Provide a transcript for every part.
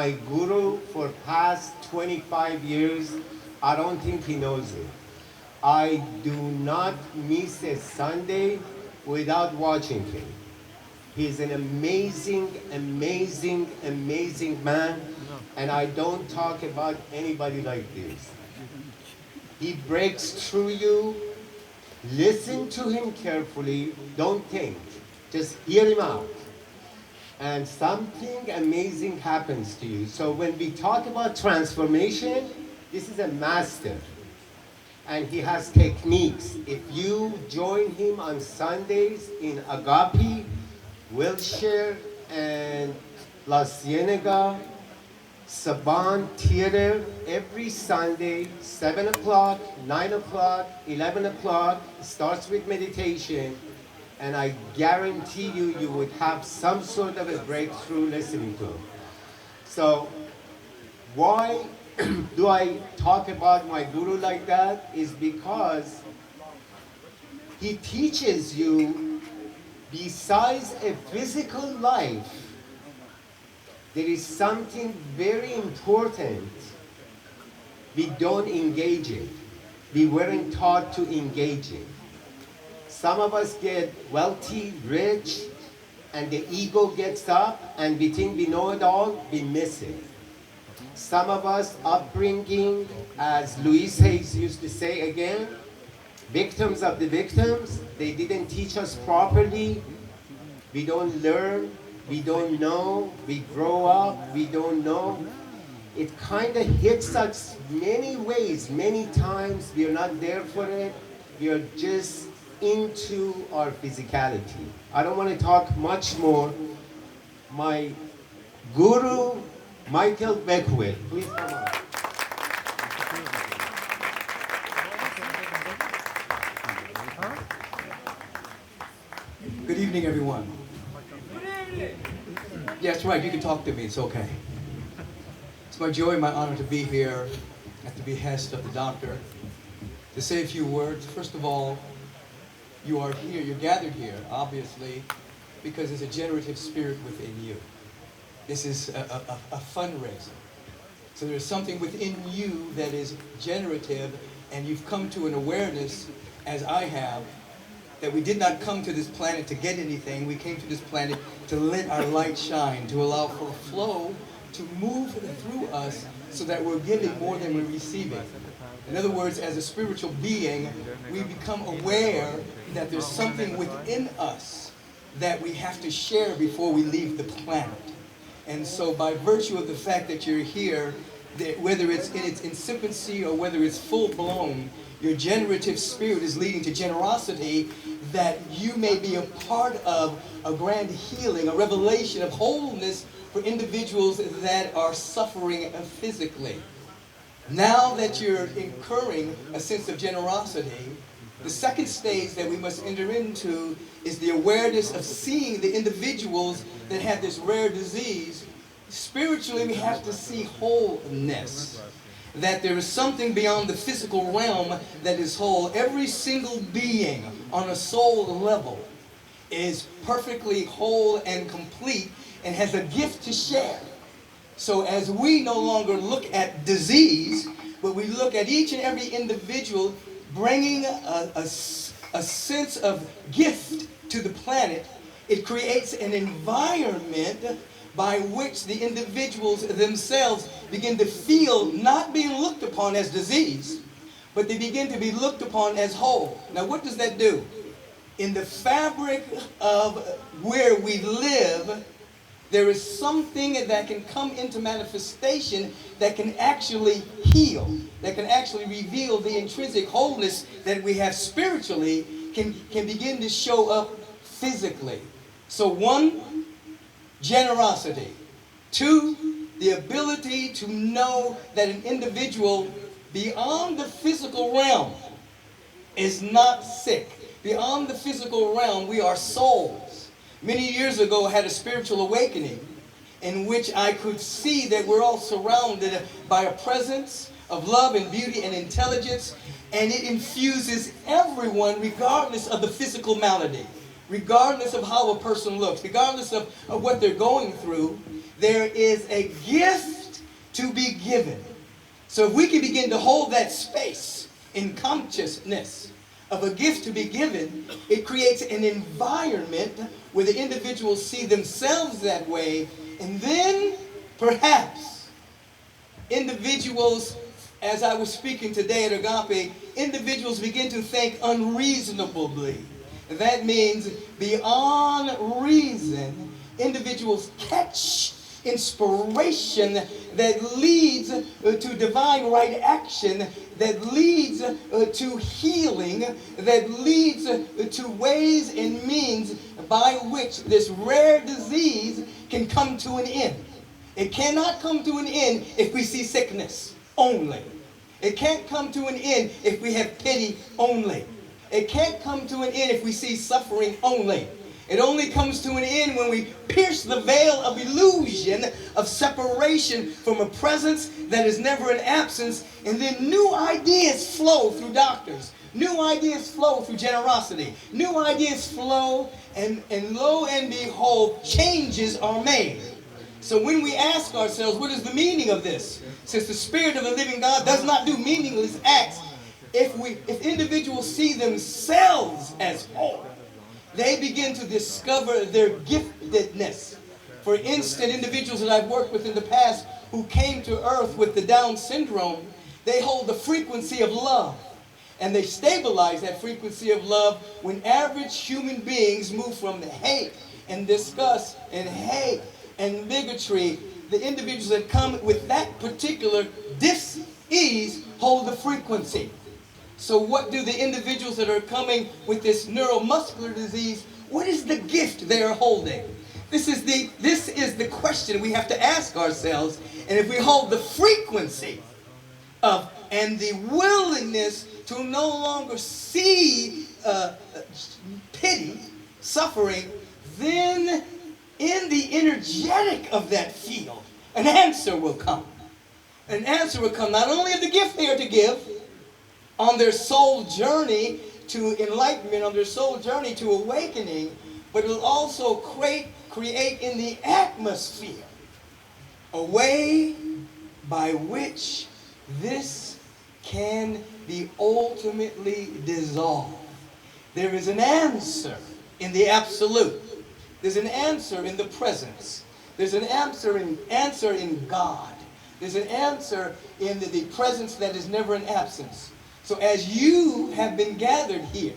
my guru for past 25 years. I don't think he knows it. I do not miss a Sunday without watching him. He's an amazing, amazing, amazing man, and I don't talk about anybody like this. He breaks through you. Listen to him carefully. Don't think. Just hear him out. And something amazing happens to you. So when we talk about transformation, this is a master. And he has techniques. If you join him on Sundays in Agape, Wilshire, and La Cienega, Saban Theater, every Sunday, 7 o'clock, 9 o'clock, 11 o'clock, starts with meditation, and I guarantee you, you would have some sort of a breakthrough listening to him. So, why do I talk about my guru like that? Is because he teaches you, besides a physical life, there is something very important we don't engage in. We weren't taught to engage in. Some of us get wealthy, rich, and the ego gets up, and we think we know it all, we miss it. Some of us, upbringing, as Louise Hayes used to say again, victims of the victims, they didn't teach us properly, we don't learn, we don't know, we grow up, we don't know. It kind of hits us many ways, many times. We are not there for it. We are just into our physicality. I don't want to talk much more. My guru, Michael Beckwith, please come on. Good evening, everyone. Yes, right, you can talk to me, it's okay. It's my joy and my honor to be here at the behest of the doctor to say a few words. First of all, you are here, you're gathered here, obviously, because there's a generative spirit within you. This is a fundraiser. So there's something within you that is generative, and you've come to an awareness, as I have, that we did not come to this planet to get anything. We came to this planet to let our light shine, to allow for a flow to move through us so that we're giving more than we're receiving. In other words, as a spiritual being, we become aware that there's something within us that we have to share before we leave the planet. And so by virtue of the fact that you're here, that whether it's in its infancy or whether it's full-blown, your generative spirit is leading to generosity, that you may be a part of a grand healing, a revelation of wholeness for individuals that are suffering physically. Now that you're incurring a sense of generosity, the second stage that we must enter into is the awareness of seeing the individuals that have this rare disease. Spiritually, we have to see wholeness. That there is something beyond the physical realm that is whole. Every single being on a soul level is perfectly whole and complete and has a gift to share. So as we no longer look at disease, but we look at each and every individual bringing a sense of gift to the planet, it creates an environment by which the individuals themselves begin to feel not being looked upon as disease, but they begin to be looked upon as whole. Now what does that do? In the fabric of where we live, there is something that can come into manifestation that can actually heal, that can actually reveal the intrinsic wholeness that we have spiritually, can begin to show up physically. So one, generosity. Two, the ability to know that an individual beyond the physical realm is not sick. Beyond the physical realm, we are souls. Many years ago, I had a spiritual awakening in which I could see that we're all surrounded by a presence of love and beauty and intelligence, and it infuses everyone regardless of the physical malady, regardless of how a person looks, regardless of what they're going through. there is a gift to be given. So if we can begin to hold that space in consciousness of a gift to be given, it creates an environment where the individuals see themselves that way, and then perhaps individuals, as I was speaking today at Agape, individuals begin to think unreasonably. That means beyond reason, individuals catch inspiration that leads to divine right action, that leads to healing, that leads to ways and means by which this rare disease can come to an end. It cannot come to an end if we see sickness only. It can't come to an end if we have pity only. It can't come to an end if we see suffering only. It only comes to an end when we pierce the veil of illusion of separation from a presence that is never an absence, and then new ideas flow through doctors. New ideas flow through generosity. New ideas flow, and lo and behold, changes are made. So when we ask ourselves, what is the meaning of this? Since the Spirit of the living God does not do meaningless acts, if individuals see themselves as whole, they begin to discover their giftedness. For instance, individuals that I've worked with in the past who came to earth with the Down syndrome, they hold the frequency of love. And they stabilize that frequency of love when average human beings move from hate and disgust and hate and bigotry. The individuals that come with that particular dis-ease hold the frequency. So what do the individuals that are coming with this neuromuscular disease, what is the gift they are holding? This is the question we have to ask ourselves. And if we hold the frequency of and the willingness to no longer see pity, suffering, then in the energetic of that field, an answer will come. An answer will come not only of the gift they are to give on their soul journey to enlightenment, on their soul journey to awakening, but it will also create in the atmosphere a way by which this can be ultimately dissolved. There is an answer in the absolute. There's an answer in the presence. There's an answer in God. There's an answer in the presence that is never an absence. So as you have been gathered here,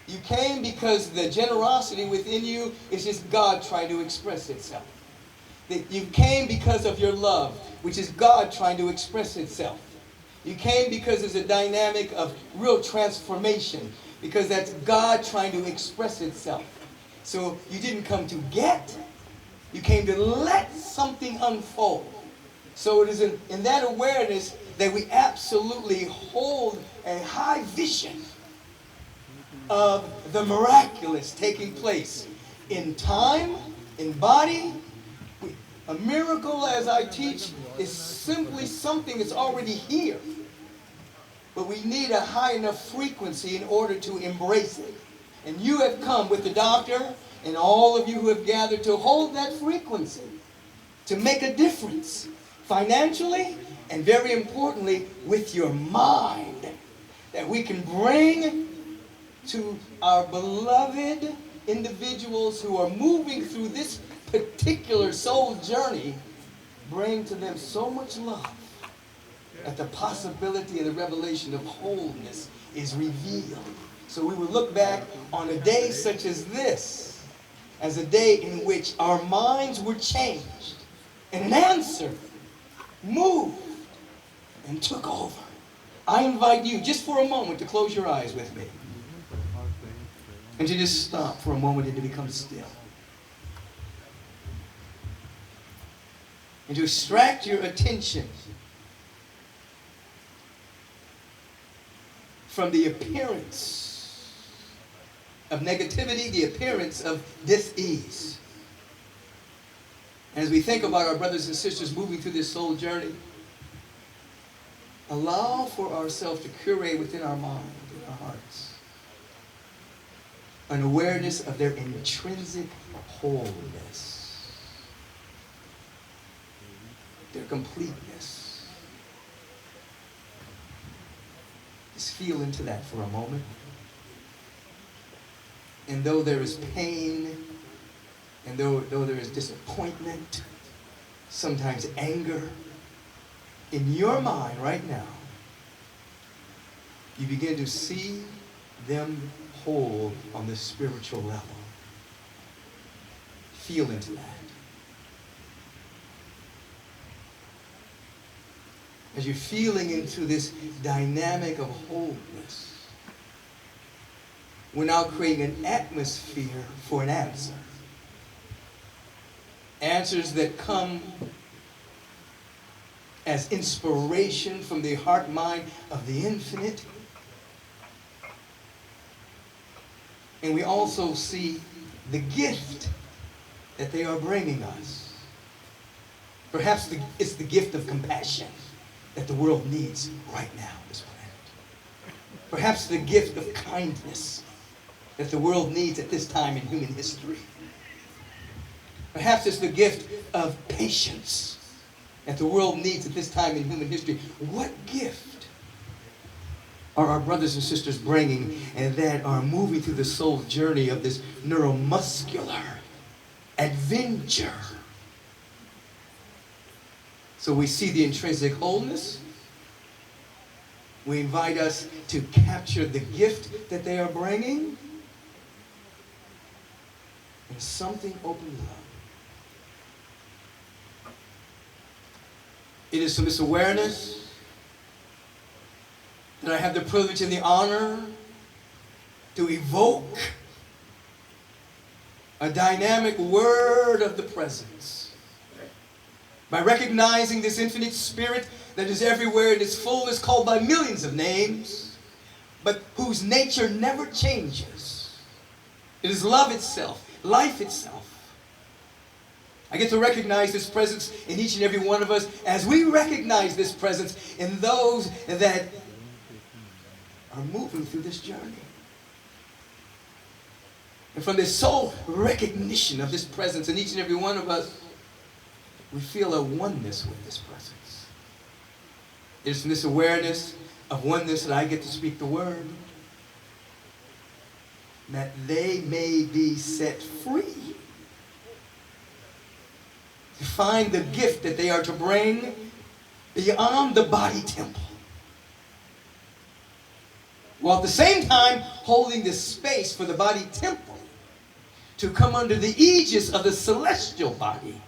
you came because the generosity within you is just God trying to express itself. You came because of your love, which is God trying to express itself. You came because there's a dynamic of real transformation, because that's God trying to express itself. So you didn't come to get, you came to let something unfold. So it is in that awareness that we absolutely hold a high vision of the miraculous taking place in time, in body. A miracle, as I teach, is simply something that's already here. But we need a high enough frequency in order to embrace it. And you have come with the doctor and all of you who have gathered to hold that frequency, to make a difference financially and very importantly with your mind, that we can bring to our beloved individuals who are moving through this particular soul journey, bring to them so much love that the possibility of the revelation of wholeness is revealed. So we will look back on a day such as this as a day in which our minds were changed and an answer moved and took over. I invite you just for a moment to close your eyes with me and to just stop for a moment and to become still. And to extract your attention from the appearance of negativity, the appearance of dis-ease. As we think about our brothers and sisters moving through this soul journey, allow for ourselves to curate within our mind, within our hearts, an awareness of their intrinsic wholeness. their completeness. Just feel into that for a moment. And though there is pain, and though there is disappointment, sometimes anger, in your mind right now, you begin to see them whole on the spiritual level. Feel into that. As you're feeling into this dynamic of wholeness, we're now creating an atmosphere for an answer. Answers that come as inspiration from the heart mind of the infinite. And we also see the gift that they are bringing us. Perhaps it's the gift of compassion that the world needs right now on this planet. Perhaps the gift of kindness that the world needs at this time in human history. Perhaps it's the gift of patience that the world needs at this time in human history. What gift are our brothers and sisters bringing and that are moving through the soul journey of this neuromuscular adventure? So we see the intrinsic wholeness. We invite us to capture the gift that they are bringing. And something opens up. It is from this awareness that I have the privilege and the honor to evoke a dynamic word of the presence. By recognizing this infinite spirit that is everywhere in its fullness, called by millions of names, but whose nature never changes. It is love itself, life itself. I get to recognize this presence in each and every one of us as we recognize this presence in those that are moving through this journey. And from this sole recognition of this presence in each and every one of us, we feel a oneness with this presence. It's from this awareness of oneness that I get to speak the word, that they may be set free to find the gift that they are to bring beyond the body temple, while at the same time holding this space for the body temple to come under the aegis of the celestial body.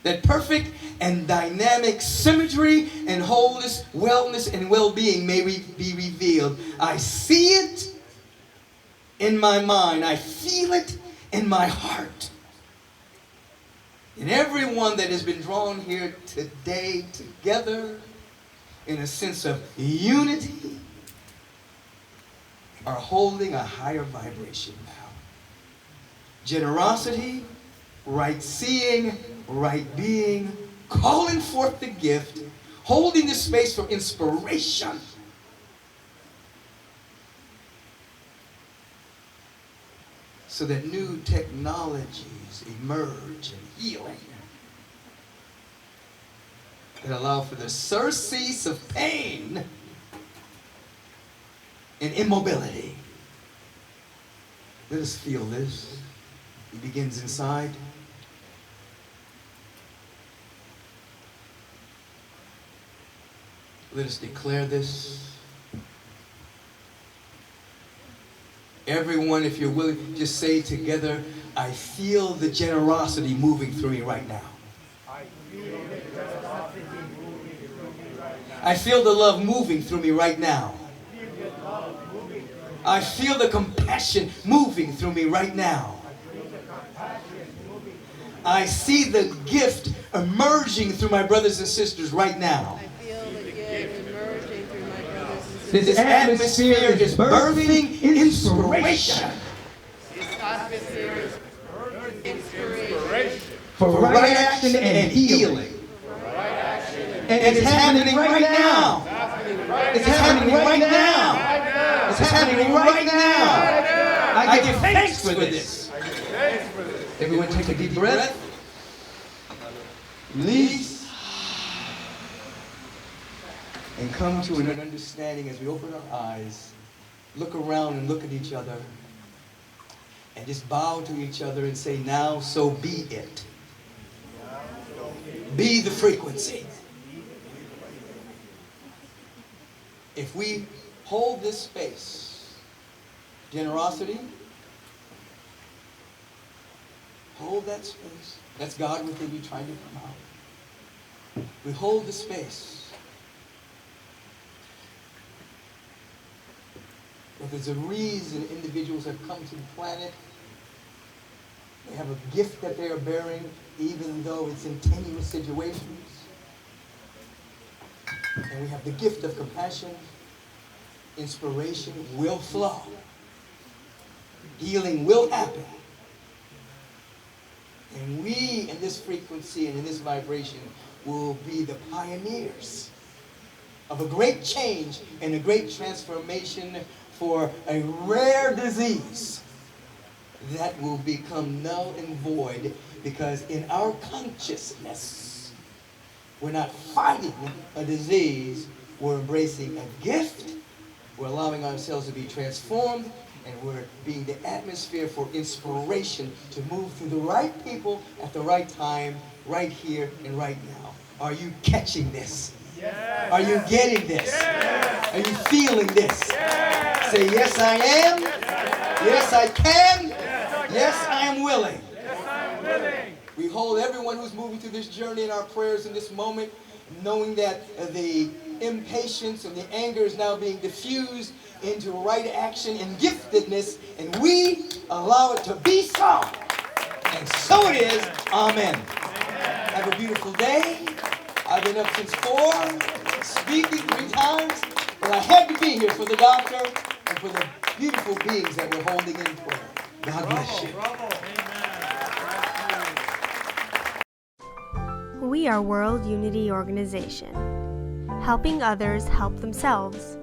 That perfect and dynamic symmetry and wholeness, wellness, and well-being may be revealed. I see it in my mind. I feel it in my heart. And everyone that has been drawn here today together in a sense of unity are holding a higher vibration now. Generosity, right seeing, right being, calling forth the gift, holding the space for inspiration. So that new technologies emerge in healing that allow for the surcease of pain and immobility. Let us feel this. It begins inside. Let us declare this. Everyone, if you're willing, just say together, I feel the generosity moving through me right now. I feel the love moving through me right now. I feel the compassion moving through me right now. I see the gift emerging through my brothers and sisters right now. This atmosphere is birthing inspiration. For right action and healing. And it's happening right now. It's happening right now. It's happening right now. I give thanks for this. Everyone take a deep breath. Release. and come to an understanding as we open our eyes, look around and look at each other, and just bow to each other and say, now so be it. Be the frequency. If we hold this space, generosity, hold that space. That's God within you trying to come out. We hold the space. But there's a reason individuals have come to the planet. They have a gift that they are bearing, even though it's in tenuous situations. And we have the gift of compassion. Inspiration will flow. Healing will happen. And we, in this frequency and in this vibration, will be the pioneers of a great change and a great transformation for a rare disease that will become null and void, because in our consciousness, we're not fighting a disease, we're embracing a gift, we're allowing ourselves to be transformed, and we're being the atmosphere for inspiration to move through the right people at the right time, right here and right now. Are you catching this? Yes. Are you getting this? Yes. Are you feeling this? Yes. Say, yes, I am. Yes, I can. Yes, I am willing. Yes, I am willing. We hold everyone who's moving through this journey in our prayers in this moment, knowing that the impatience and the anger is now being diffused into right action and giftedness, and we allow it to be so. And so it is. Amen. Have a beautiful day. I've been up since 4, speaking 3 times, but I had to be here for the doctor and for the beautiful beings that we're holding in prayer. God bless you. We are World Unity Organization, helping others help themselves.